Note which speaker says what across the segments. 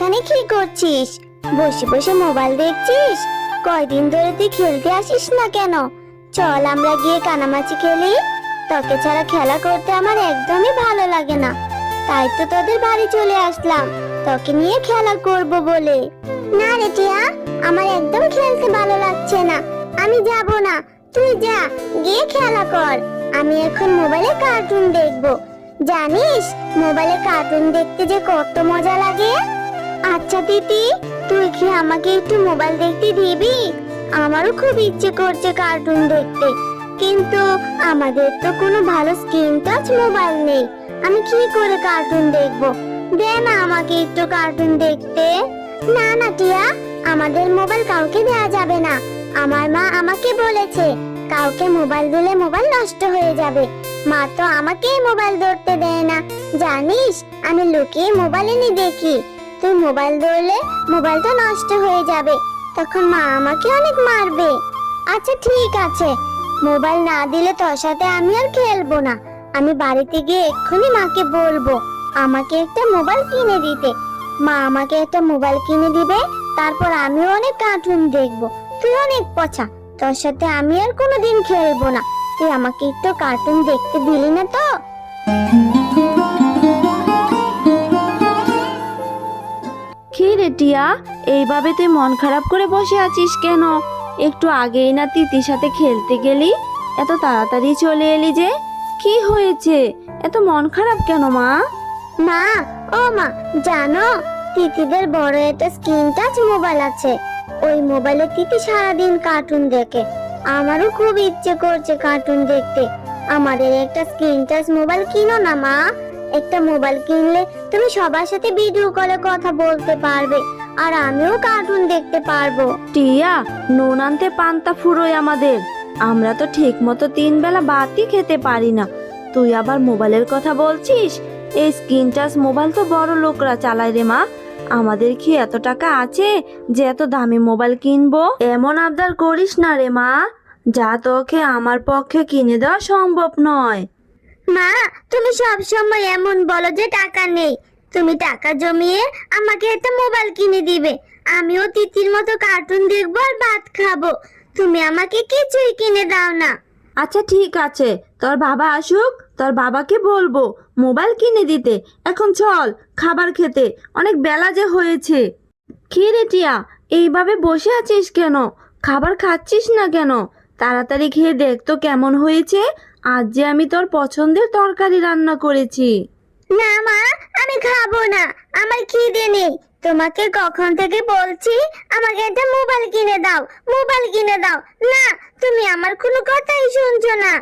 Speaker 1: এখানে কি করছিস? বসে বসে মোবাইল দেখছিস? কয়দিন ধরে তুই খেলতে আসিস না কেন? চল আমরা গিয়ে কানামাছি খেলি। তোকে ছাড়া খেলা করতে আমার একদমই ভালো লাগে না, তাই তো তোদের বাড়ি চলে আসলাম তোকে নিয়ে খেলা করব বলে। না রে টিয়া, আমার একদম খেলতে ভালো লাগছে না, আমি যাব না। তুই যা, গিয়ে খেলা কর। আমি এখন মোবাইলে কার্টুন দেখবো। জানিস মোবাইলে কার্টুন দেখতে যে কত মজা লাগে। আচ্ছা দিদি, তুই কি আমাকে একটু মোবাইল দেখতে দিবি? আমারও খুব ইচ্ছে করছে কার্টুন দেখতে, কিন্তু আমাদের তো কোনো ভালো স্ক্রিন টাচ মোবাইল নেই। আমি কি করে কার্টুন দেখবো? দে না আমাকে একটু কার্টুন দেখতে। না না টিয়া, আমাদের মোবাইল কাউকে দেওয়া যাবে না। আমার মা আমাকে বলেছে কাউকে মোবাইল দিলে মোবাইল নষ্ট হয়ে যাবে। মা তো আমাকেই মোবাইল ধরতে দেয় না। জানিস আমি লুকিয়ে মোবাইল এনে দেখি, তুই মোবাইল ধরলে মোবাইলটা নষ্ট হয়ে যাবে, তখন মা আমাকে অনেক মারবে। আচ্ছা ঠিক আছে, মোবাইল না দিলে তোর সাথে আমি আর খেলবো না। আমি বাড়িতে গিয়ে এক্ষুনি মাকে বলবো আমাকে একটা মোবাইল কিনে দিতে। মা আমাকে একটা মোবাইল কিনে দিবে, তারপর আমিও অনেক কার্টুন দেখবো। তুই অনেক পচা, তোর সাথে আমি আর কোনোদিন খেলবো না। তুই আমাকে একটু কার্টুন দেখতে দিলি না তো?
Speaker 2: কি রে টিয়া, এইভাবে তুই মন খারাপ করে বসে আছিস কেন? একটু আগেই না তিতির সাথে খেলতে গেলি, এত তাড়াতাড়ি চলে এলি যে? কি হয়েছে, এত মন খারাপ কেন মা?
Speaker 1: মা, ও মা, জানো তিতিদের বড় একটা স্ক্রিন টাচ মোবাইল আছে। ওই মোবাইলে তিতি সারাদিন কার্টুন দেখে। আমারও খুব ইচ্ছে করছে কার্টুন দেখতে। আমাদের একটা স্ক্রিন টাচ মোবাইল কিনো না মা। একটা মোবাইল কিনলে তুমি সবার সাথে ভিডিও কলে কথা বলতে পারবে, আর আমিও কার্টুন দেখতে পারবো।
Speaker 2: টিয়া, নুন আনতে পান্তা ফুরোয় আমাদের। আমরা তো ঠিক মতো 3 বেলা ভাতই খেতে পারি না, তুই আবার মোবাইলের কথা বলছিস? এই স্ক্রিন টাচ মোবাইল তো বড় লোকরা চালায় রে মা। আমাদের কি এত টাকা আছে যে এত দামি মোবাইল কিনবো? এমন আবদার করিস না রে মা, যা তোকে আমার পক্ষে কিনে দেওয়া সম্ভব নয়।
Speaker 1: মা, তুমি সব সময় এমন বলো যে টাকা নেই। তুমি টাকা জমিয়ে আমাকে একটা মোবাইল কিনে দিবে, আমিও তিতির মতো কার্টুন দেখবো আর ভাত খাবো। তুমি আমাকে কিছুই কিনে দাও না।
Speaker 2: আচ্ছা ঠিক আছে, তোর বাবা আসুক, তোর বাবাকে বলবো মোবাইল কিনে দিতে। এখন চল খাবার খেতে, অনেক বেলা যে হয়েছে। কি রে টিয়া, এইভাবে বসে আছিস কেন? খাবার খাচ্ছিস না কেন? তাড়াতাড়ি খেয়ে দেখ তো কেমন হয়েছে। আজ যে আমি তোর পছন্দের তরকারি রান্না করেছি।
Speaker 1: না মা, আমি খাবো না, আমার খিদে নেই। তোমাকে কখন থেকে বলছি আমাকে একটা মোবাইল কিনে দাও, মোবাইল কিনে দাও। না, তুমি আমার কোনো কথাই শুনছো না।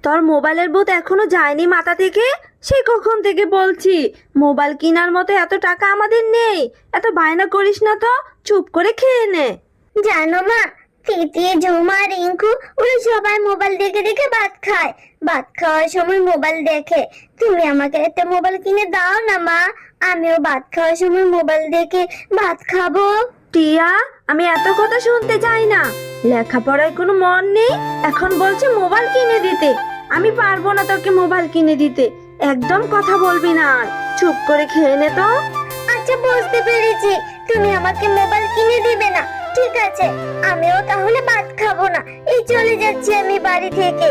Speaker 2: তোর মোবাইলের ভূত এখনো যায়নি মাথা থেকে? সে কখন থেকে বলছি মোবাইল কেনার মতো এত টাকা আমাদের নেই। এত বায়না করিস না তো, চুপ করে খেয়ে নে।
Speaker 1: জানো মা, তিতি, ঝুমা, রিঙ্কু ওরা সবাই মোবাইল দেখে দেখে ভাত খায়। ভাত খাওয়ার সময় মোবাইল দেখে। তুমি আমাকে একটা মোবাইল কিনে দাও না মা, আমিও ভাত খাওয়ার সময় মোবাইল দেখে ভাত খাবো।
Speaker 2: টিয়া, আমি এত কথা শুনতে চাই না। লেখাপড়ায় কোনো মন নেই, এখন বলছে মোবাইল কিনে দিতে। আমি পারবো না তোকে মোবাইল কিনে দিতে, একদম কথা বলবি না আর। চুপ করে খেয়ে নে তো।
Speaker 1: আচ্ছা বুঝতে পেরেছি, তুমি আমাকে মোবাইল কিনে দিবে না। ঠিক আছে, আমিও তাহলে ভাত খাবো না, এই চলে যাচ্ছি আমি বাড়ি থেকে।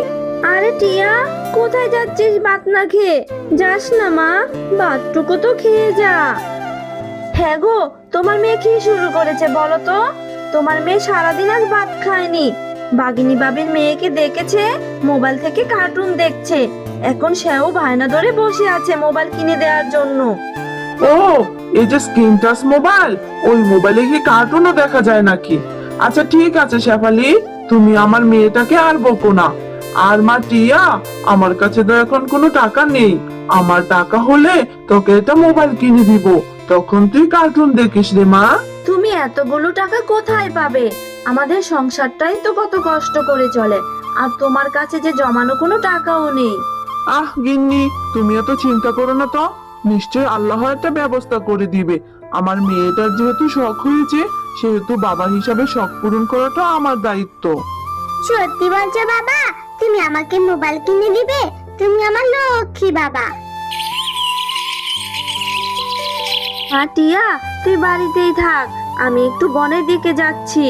Speaker 2: আরে টিয়া, কোথায় যাচ্ছিস ভাত না খেয়ে? যাস না মা, ভাতটুকু তো খেয়ে যা। হ্যাঁ গো, তোমার মেয়ে কি শুরু করেছে বলো তো? তোমার মেয়ে সারাদিন আজ ভাত খায়নি। বাগিনী বাবির মেয়েকে দেখেছে মোবাইল থেকে কার্টুন দেখছে, এখন সেও বায়না ধরে বসে আছে মোবাইল কিনে দেওয়ার জন্য।
Speaker 3: ও, এই যে স্ক্রিন টাচ মোবাইল, ওই মোবাইলে কি কার্টুনও দেখা যায় নাকি? আচ্ছা ঠিক আছে শেফালি, তুমি আমার মেয়েটাকে আর বকো না। আর মা টিয়া, আমার কাছে তো এখন কোনো টাকা নেই। আমার টাকা হলে তোকে একটা মোবাইল কিনে দিব, তখন তুই কার্টুন দেখিস রে মা।
Speaker 2: তুমি এতগুলো টাকা কোথায় পাবে? আমাদের সংসারটাই তো কত কষ্ট করে চলে, আর তোমার কাছে যে জমানো কোনো টাকাও নেই।
Speaker 3: আহ গিন্নি, তুমি এত চিন্তা করো না তো, নিশ্চয় আল্লাহ একটা ব্যবস্থা করে দিবে। আমার মেয়েটার যেহেতু শখ হয়েছে, সেহেতু বাবা হিসাবে শখ পূরণ করাটা আমার দায়িত্ব।
Speaker 1: সত্যি বলছো বাবা? তুমি আমাকে মোবাইল কিনে দিবে? তুমি আমার লক্ষ্মী বাবা।
Speaker 2: টিয়া, তুই বাড়িতেই থাক, আমি একটু বনের দিকে যাচ্ছি,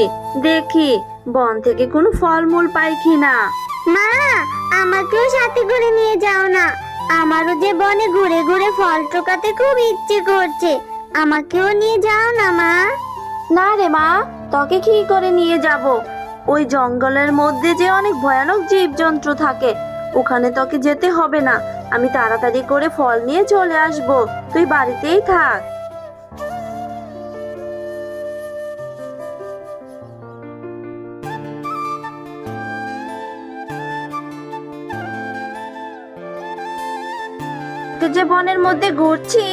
Speaker 2: দেখি বন থেকে কোনো ফলমূল পাই কিনা।
Speaker 1: মা, আমাকেও সাথে করে নিয়ে যাও না। আমারও যে বনে ঘুরে ঘুরে ফল টোকাতে খুব ইচ্ছে করছে, আমাকেও নিয়ে যাও না মা।
Speaker 2: না রে মা, তোকে কি করে নিয়ে যাব? ওই জঙ্গলের মধ্যে যে অনেক ভয়ানক জীবজন্তু থাকে, ওখানে তোকে যেতে হবে না। আমি তাড়াতাড়ি করে ফল নিয়ে চলে আসব, তুই বাড়িতেই থাক। যে বনের মধ্যে ঘুরছি,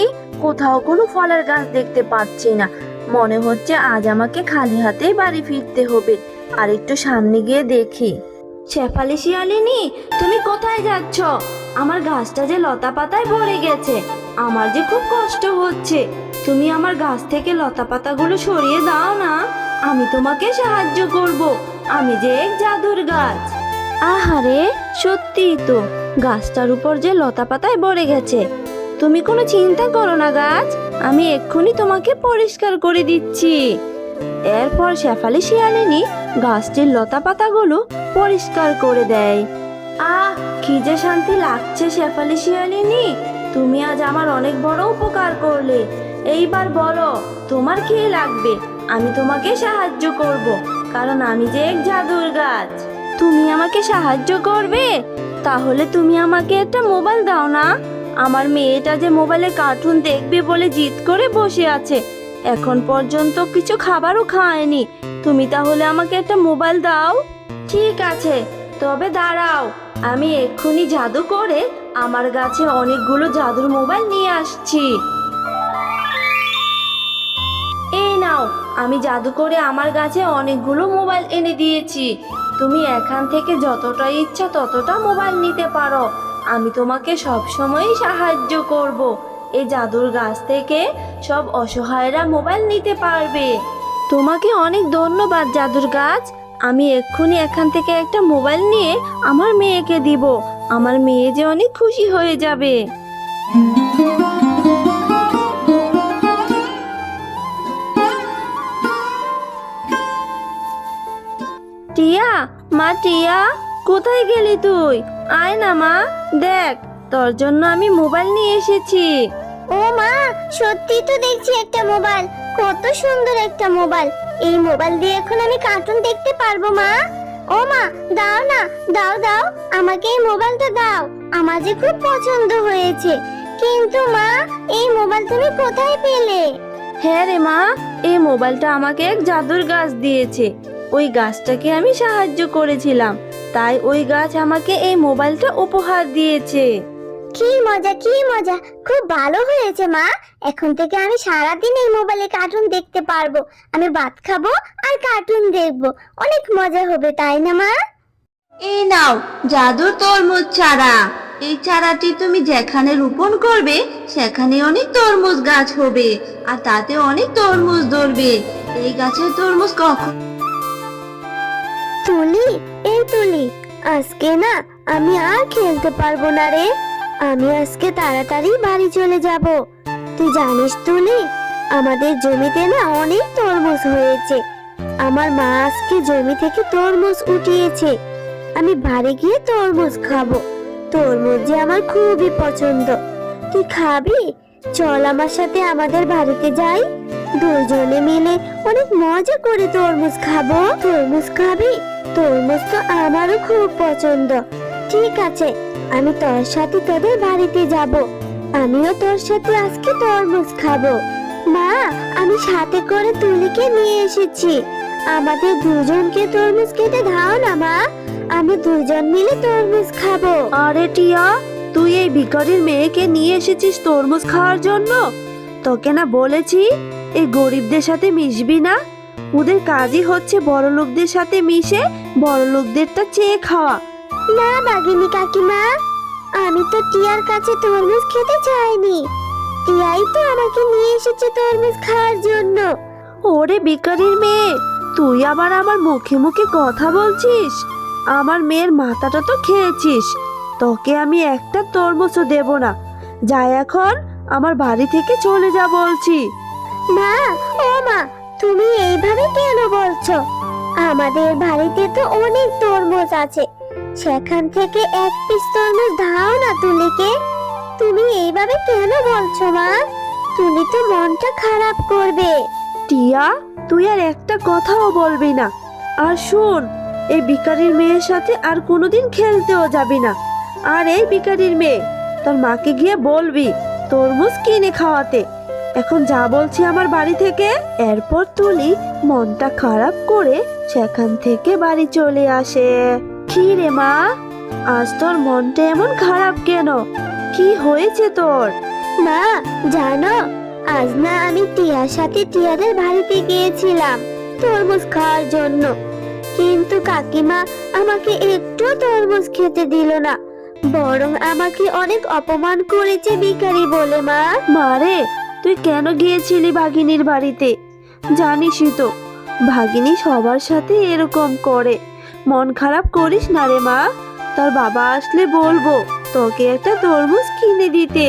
Speaker 2: কোথাও কোনো ফলের গাছ দেখতে পাচ্ছি না। মনে হচ্ছে আজ আমাকে খালি হাতেই বাড়ি ফিরতে হবে। আর একটু সামনে গিয়ে দেখি। শেফালি, শিয়ালিনী, তুমি কোথায় যাচ্ছ? আমার গাছটা যে লতা পাতায় ভরে গেছে, আমার যে খুব কষ্ট হচ্ছে। তুমি আমার গাছ থেকে লতা পাতাগুলো সরিয়ে দাও না, আমি তোমাকে সাহায্য করব। আমি যে এক জাদুর গাছ। আহারে, সত্যিই তো, গাছটার উপর যে লতা পাতায় ভরে গেছে। তুমি কোনো চিন্তা করো না গাছ, আমি এক্ষুনি তোমাকে পরিষ্কার করে দিচ্ছি। এরপর শেফালি শিয়ালিনী গাছটির লতা পাতাগুলো পরিষ্কার করে দেয়। আহ, কি যে শান্তি লাগছে শেফালি শিয়ালিনী, তুমি আজ আমার অনেক বড় উপকার করলে। এইবার বলো, তোমার কি লাগবে? আমি তোমাকে সাহায্য করব, কারণ আমি যে এক জাদুর গাছ। তুমি আমাকে সাহায্য করবে? তাহলে তুমি আমাকে একটা মোবাইল দাও না। আমার মেয়েটা যে মোবাইলে কার্টুন দেখবে বলে জিদ করে বসে আছে, এখন পর্যন্ত কিছু খাবারও খায়নি। তুমি তাহলে আমাকে একটা মোবাইল দাও। ঠিক আছে, তবে দাঁড়াও, আমি এক্ষুনি জাদু করে আমার কাছে অনেকগুলো জাদুর মোবাইল নিয়ে আসছি। এই নাও, আমি জাদু করে আমার কাছে অনেকগুলো মোবাইল এনে দিয়েছি। তুমি এখান থেকে যতটা ইচ্ছা ততটা মোবাইল নিতে পারো। আমি তোমাকে সব সময়ই সাহায্য করব। এই জাদুর গাছ থেকে সব অসহায়রা মোবাইল নিতে পারবে। তোমাকে অনেক ধন্যবাদ জাদুর গাছ। আমি এক্ষুনি এখান থেকে একটা মোবাইল নিয়ে আমার মেয়েকে দিব। আমার মেয়ে যে অনেক খুশি হয়ে যাবে। টিয়া, মা টিয়া, কোথায় গেলি তুই? আয় না মা, দেখ তোর জন্য আমি মোবাইল নিয়ে এসেছি।
Speaker 1: ও মা, সত্যি তো দেখছি একটা মোবাইল, কত সুন্দর একটা মোবাইল। এই মোবাইল দিয়ে এখন আমি কার্টুন দেখতে পারবো মা। ও মা, দাও না, দাও দাও, আমাকে এই মোবাইলটা দাও। আমার যে খুব পছন্দ হয়েছে। কিন্তু মা, এই মোবাইল তুমি কোথায় পেলে?
Speaker 2: হ্যাঁ রে মা, এই মোবাইলটা আমাকে এক জাদুর গাছ দিয়েছে। ওই গাছটাকে আমি সাহায্য করেছিলাম, তাই ওই গাছ আমাকে এই মোবাইলটা উপহার দিয়েছে।
Speaker 1: কি মজা, কি মজা, খুব ভালো হয়েছে মা। এখন থেকে আমি সারাদিন এই মোবাইলে কার্টুন দেখতে পারবো। আমি ভাত খাবো আর কার্টুন দেখবো, অনেক মজা হবে, তাই না মা?
Speaker 2: এই নাও জাদুর তরমুজ চারা। এই চারাটি তুমি যেখানে রোপণ করবে সেখানে অনেক তরমুজ গাছ হবে, আর তাতে অনেক তরমুজ ধরবে। এই গাছের তরমুজ কখন
Speaker 1: তুলি, এই তুলি, আজকে না আমি আর খেলতে পারবো না রে। আমি আজকে তাড়াতাড়ি বাড়ি চলে যাব। তুই জানিস তুলি, আমাদের জমিতে না অনেক তরমুজ হয়েছে। আমার মা আজকে জমি থেকে তরমুজ উঠিয়েছে। আমি বাড়ি গিয়ে তরমুজ খাবো। তরমুজ যে আমার খুবই পছন্দ। তুই খাবি? চল আমার সাথে আমাদের বাড়িতে যাই, দুজনে মিলে অনেক মজা করে তরমুজ খাবো। তরমুজ খাবি? তরমুজ তো আমারও খুব পছন্দ। ঠিক আছে, আমি তোর সাথে তোদের বাড়িতে যাব। আমিও তোর সাথে আজকে তরমুজ খাবো। মা, আমি সাথে করে তুলিকে নিয়ে এসেছি। আমাদের দুজনকে তরমুজ খেতে দাও না মা, আমি দুজন মিলে তরমুজ খাবো।
Speaker 2: আরে টিয়া, তুই এই ভিখারির মেয়েকে নিয়ে এসেছিস তরমুজ খাওয়ার জন্য? তোকে না বলেছি এই গরিবদের সাথে মিশবি না। ওদের কাজই হচ্ছে বড় লোকদের সাথে মিশে বড় লোকদেরটা চেয়ে খাওয়া।
Speaker 1: না বাগিনী কাকিমা, আমি তো টিয়ার কাছে তরমুজ খেতে চাইনি। টিয়াই তো আমাকে নিয়ে এসেছে তরমুজ খাওয়ার জন্য।
Speaker 2: ওরে ভিখারির মেয়ে, তুই আবার আমার মুখে মুখে কথা বলছিস? আমার মেয়ের মাথাটা তো খেয়েছিস। তোকে আমি একটা তরমুজও দেব না। যা এখন আমার বাড়ি থেকে চলে যা বলছি।
Speaker 1: মা, ও মা, তুমি এইভাবে কেন বলছো? আমাদের বাড়িতে তো অনেক তরমুজ আছে, সেখান থেকে এক পিস তরমুজ দাও না তুলিকে। তুমি এইভাবে কেন বলছো মা? তুলি তো মনটা খারাপ করবে।
Speaker 2: টিয়া, তুই আর একটা কথাও বলবি না। আর শোন, এই ভিখারির মেয়ের সাথে আর কোনোদিন খেলতেও যাবি না। আর এই ভিখারির মেয়ে, তোর মাকে গিয়ে বলবি তরমুজ কিনে খাওয়াতে। এখন যা বলছি আমার বাড়ি থেকে। এরপর তুলি মনটা খারাপ করে সেখান থেকে বাড়ি চলে আসে। কি রে মা, আজ তোর মনটা এমন খারাপ কেন? কি হয়েছে তোর?
Speaker 1: মা, জানো, আজ না আমি টিয়ার সাথে টিয়াদের বাড়িতে গিয়েছিলাম তরমুজ খাওয়ার জন্য, কিন্তু কাকিমা আমাকে একটু তরমুজ খেতে দিল না, বরং আমাকে অনেক অপমান করেছে ভিখারি বলে। মা,
Speaker 2: মারে, তুই কেন গিয়েছিলি ভাগিনীর বাড়িতে? জানিসই তো, ভাগিনী সবার সাথে এরকম করে। মন খারাপ করিস না রে মা, তোর বাবা আসলে বলবো তোকে একটা তরমুজ কিনে দিতে।